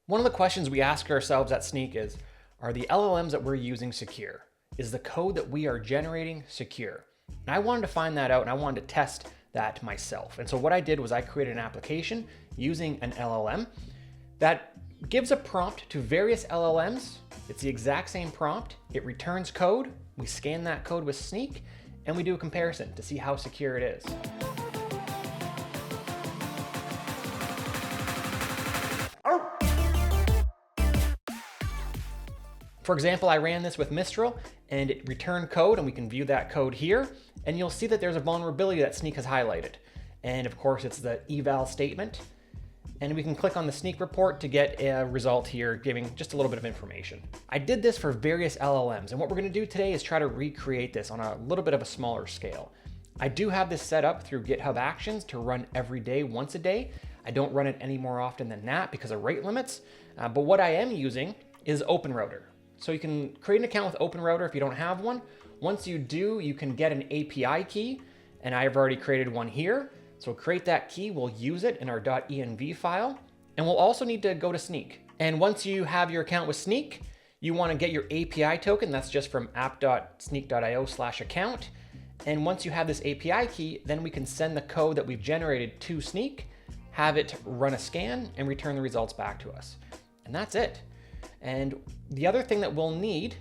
One of the questions we ask ourselves at Snyk is, are the LLMs that we're using secure? Is the code that we are generating secure? And I wanted to find that out, and I wanted to test that myself. And so what I did was I created an application using an LLM that gives a prompt to various LLMs. It's the exact same prompt. It returns code. We scan that code with Snyk, and we do a comparison to see how secure it is. For example, I ran this with Mistral and it returned code, and we can view that code here. And you'll see that there's a vulnerability that Snyk has highlighted. And of course, it's the eval statement. And we can click on the Snyk report to get a result here, giving just a little bit of information. I did this for various LLMs, and what we're gonna do today is try to recreate this on a little bit of a smaller scale. I do have this set up through GitHub Actions to run every day, once a day. I don't run it any more often than that because of rate limits. But what I am using is OpenRouter. So you can create an account with OpenRouter if you don't have one. Once you do, you can get an API key, and I've already created one here. So create that key, we'll use it in our .env file, and we'll also need to go to Snyk. And once you have your account with Snyk, you want to get your API token. That's just from app.snyk.io/account. And once you have this API key, then we can send the code that we've generated to Snyk, have it run a scan, and return the results back to us. And that's it. And the other thing that we'll need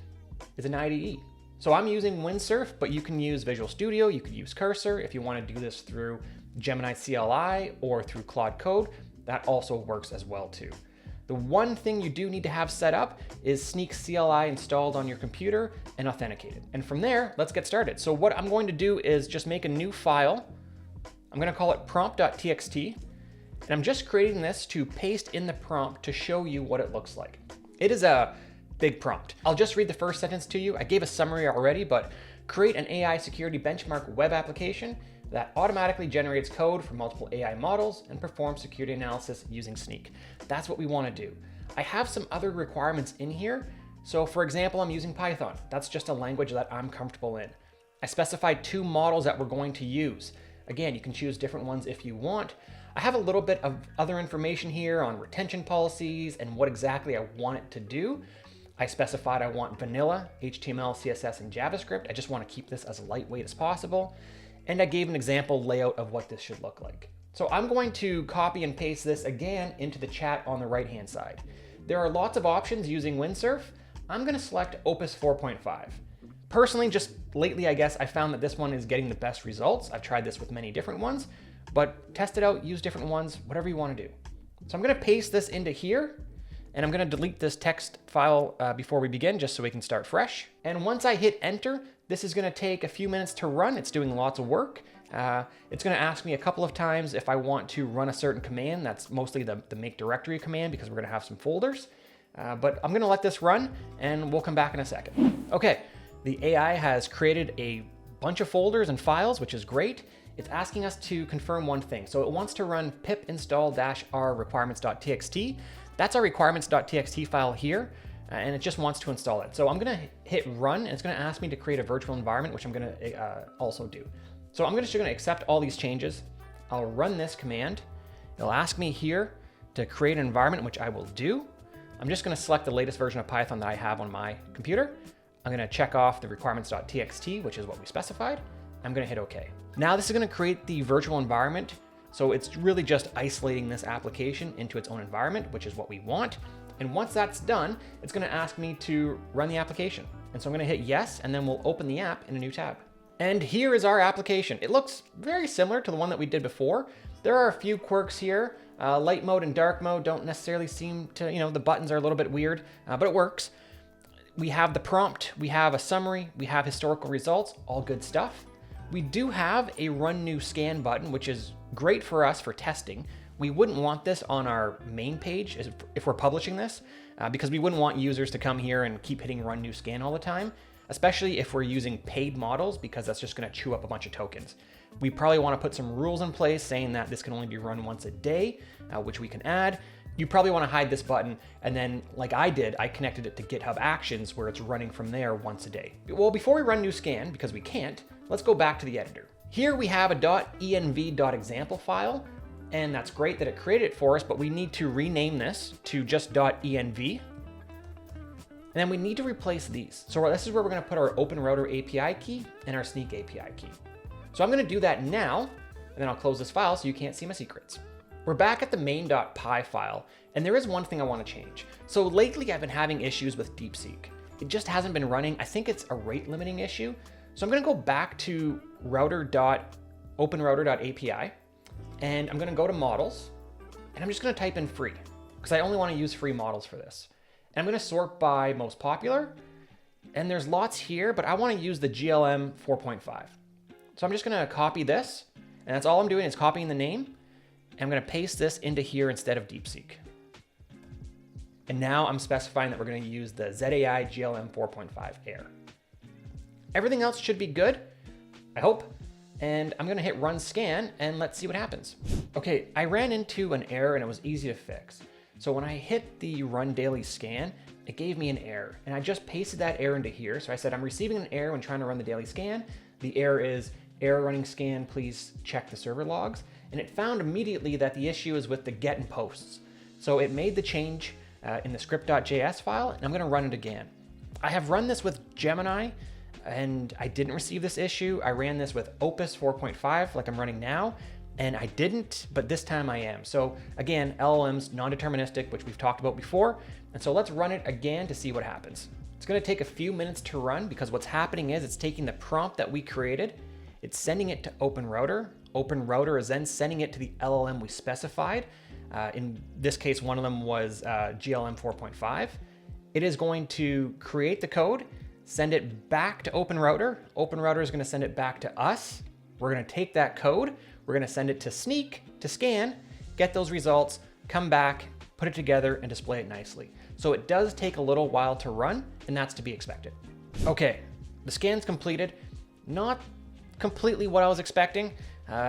is an IDE. So I'm using Windsurf, but you can use Visual Studio, you could use Cursor. If you want to do this through Gemini CLI or through Claude Code, that also works as well too. The one thing you do need to have set up is Snyk CLI installed on your computer and authenticated. And from there, let's get started. So what I'm going to do is just make a new file. I'm going to call it prompt.txt. And I'm just creating this to paste in the prompt to show you what it looks like. It is a big prompt. I'll just read the first sentence to you. I gave a summary already, but create an AI security benchmark web application that automatically generates code for multiple AI models and performs security analysis using Snyk. That's what we want to do. I have some other requirements in here. So for example, I'm using Python. That's just a language that I'm comfortable in. I specified 2 models that we're going to use. Again, you can choose different ones if you want. I have a little bit of other information here on retention policies and what exactly I want it to do. I specified I want vanilla, HTML, CSS, and JavaScript. I just want to keep this as lightweight as possible. And I gave an example layout of what this should look like. So I'm going to copy and paste this again into the chat on the right-hand side. There are lots of options using Windsurf. I'm going to select Opus 4.5. Personally, just lately, I guess, I found that this one is getting the best results. I've tried this with many different ones, but test it out, use different ones, whatever you want to do. So I'm going to paste this into here, and I'm going to delete this text file before we begin, just so we can start fresh. And once I hit enter, this is going to take a few minutes to run. It's doing lots of work. It's going to ask me a couple of times if I want to run a certain command. That's mostly the make directory command, because we're going to have some folders. But I'm going to let this run, and we'll come back in a second. Okay, the AI has created a bunch of folders and files, which is great. It's asking us to confirm one thing. So it wants to run pip install-r requirements.txt. That's our requirements.txt file here, and it just wants to install it. So I'm gonna hit run, and it's gonna ask me to create a virtual environment, which I'm gonna also do. So I'm just gonna accept all these changes. I'll run this command. It'll ask me here to create an environment, which I will do. I'm just gonna select the latest version of Python that I have on my computer. I'm gonna check off the requirements.txt, which is what we specified. I'm gonna hit OK. Now this is gonna create the virtual environment. So it's really just isolating this application into its own environment, which is what we want. And once that's done, it's gonna ask me to run the application. And so I'm gonna hit yes, and then we'll open the app in a new tab. And here is our application. It looks very similar to the one that we did before. There are a few quirks here. Light mode and dark mode don't necessarily seem to, the buttons are a little bit weird, but it works. We have the prompt, we have a summary, we have historical results, all good stuff. We do have a run new scan button, which is great for us for testing. We wouldn't want this on our main page if we're publishing this, because we wouldn't want users to come here and keep hitting run new scan all the time, especially if we're using paid models, because that's just gonna chew up a bunch of tokens. We probably wanna put some rules in place saying that this can only be run once a day, which we can add. You probably want to hide this button, and then like I did, I connected it to GitHub Actions where it's running from there once a day. Well, before we run new scan, because we can't, let's go back to the editor. Here we have a .env.example file, And that's great that it created it for us, but we need to rename this to just .env. And then we need to replace these. So this is where we're gonna put our OpenRouter API key and our Snyk API key. So I'm gonna do that now, and then I'll close this file so you can't see my secrets. We're back at the main.py file, and there is one thing I wanna change. So lately I've been having issues with DeepSeek. It just hasn't been running. I think it's a rate limiting issue. So I'm gonna go back to openrouter.api, and I'm gonna go to models, and I'm just gonna type in free, because I only wanna use free models for this. And I'm gonna sort by most popular, and there's lots here, but I wanna use the GLM 4.5. So I'm just gonna copy this, and that's all I'm doing is copying the name, and I'm gonna paste this into here instead of DeepSeek. And now I'm specifying that we're gonna use the ZAI GLM 4.5 Air. Everything else should be good, I hope. And I'm gonna hit run scan and let's see what happens. Okay, I ran into an error and it was easy to fix. So when I hit the run daily scan, it gave me an error, and I just pasted that error into here. So I said, I'm receiving an error when trying to run the daily scan. The error is error running scan, please check the server logs. And it found immediately that the issue is with the get and posts. So it made the change in the script.js file, and I'm gonna run it again. I have run this with Gemini, and I didn't receive this issue. I ran this with Opus 4.5 like I'm running now, and I didn't, but this time I am. So again, LLMs, non-deterministic, which we've talked about before. And so let's run it again to see what happens. It's gonna take a few minutes to run because what's happening is it's taking the prompt that we created, it's sending it to OpenRouter. OpenRouter is then sending it to the LLM we specified. In this case, one of them was GLM 4.5. It is going to create the code, send it back to OpenRouter. OpenRouter is gonna send it back to us. We're gonna take that code, we're gonna send it to Snyk to scan, get those results, come back, put it together, and display it nicely. So it does take a little while to run, and that's to be expected. Okay, the scan's completed. Not completely what I was expecting.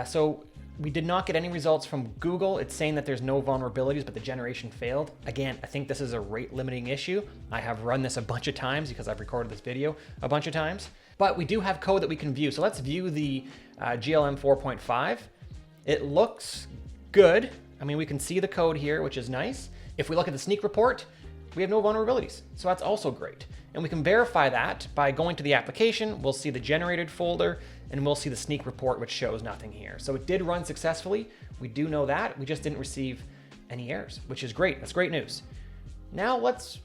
So we did not get any results from Google. It's saying that there's no vulnerabilities, but the generation failed. Again, I think this is a rate limiting issue. I have run this a bunch of times because I've recorded this video a bunch of times, but we do have code that we can view. So let's view the GLM 4.5. It looks good. I mean, we can see the code here, which is nice. If we look at the Snyk report, we have no vulnerabilities. So that's also great. And we can verify that by going to the application. We'll see the generated folder, and we'll see the Snyk report, which shows nothing here. So it did run successfully. We do know that. We just didn't receive any errors, which is great. That's great news. Now let's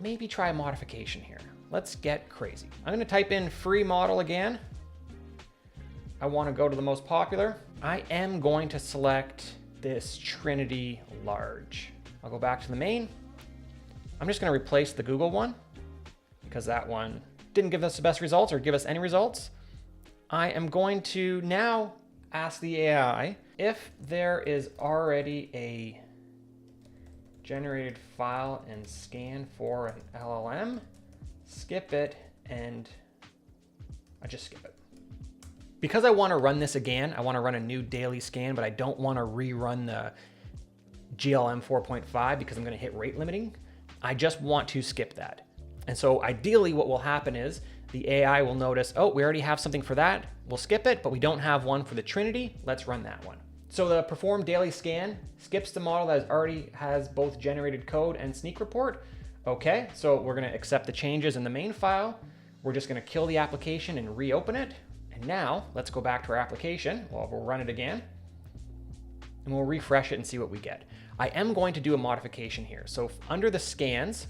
maybe try a modification here. Let's get crazy. I'm gonna type in free model again. I wanna go to the most popular. I am going to select this Trinity large. I'll go back to the main. I'm just gonna replace the Google one because that one didn't give us the best results or give us any results. I am going to now ask the AI if there is already a generated file and scan for an LLM, skip it, and I just skip it. Because I want to run this again, I want to run a new daily scan, but I don't want to rerun the GLM 4.5 because I'm going to hit rate limiting. I just want to skip that. And so ideally what will happen is the AI will notice, oh, we already have something for that. We'll skip it, but we don't have one for the Trinity. Let's run that one. So the perform daily scan skips the model that already has both generated code and Snyk report. Okay, so we're gonna accept the changes in the main file. We're just gonna kill the application and reopen it. And now let's go back to our application. Well, we'll run it again and we'll refresh it and see what we get. I am going to do a modification here. So under the scans,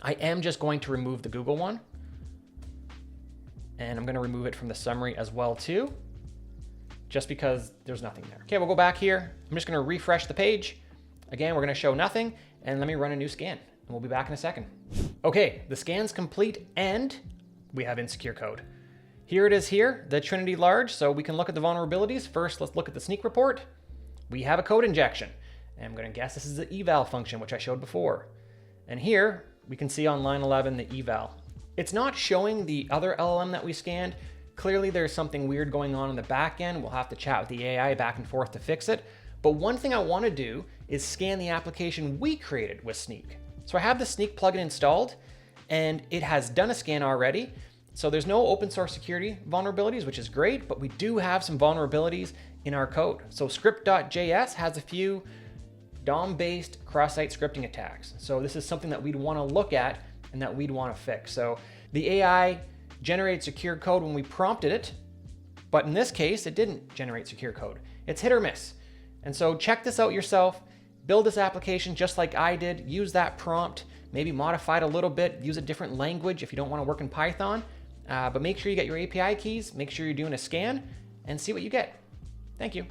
I am just going to remove the Google one. And I'm gonna remove it from the summary as well too, just because there's nothing there. Okay, we'll go back here. I'm just gonna refresh the page. Again, we're gonna show nothing, and let me run a new scan, and we'll be back in a second. Okay, the scan's complete, and we have insecure code. Here it is here, the Trinity large, so we can look at the vulnerabilities. First, let's look at the Snyk report. We have a code injection, and I'm gonna guess this is the eval function, which I showed before. And here, we can see on line 11, the eval. It's not showing the other LLM that we scanned. Clearly there's something weird going on in the back end. We'll have to chat with the AI back and forth to fix it. But one thing I want to do is scan the application we created with Snyk. So I have the Snyk plugin installed and it has done a scan already. So there's no open source security vulnerabilities, which is great, but we do have some vulnerabilities in our code. So script.js has a few DOM-based cross-site scripting attacks. So this is something that we'd want to look at and that we'd want to fix. So the AI generated secure code when we prompted it, but in this case, it didn't generate secure code. It's hit or miss. And so check this out yourself, build this application just like I did, use that prompt, maybe modify it a little bit, use a different language if you don't want to work in Python, but make sure you get your API keys, make sure you're doing a scan, and see what you get. Thank you.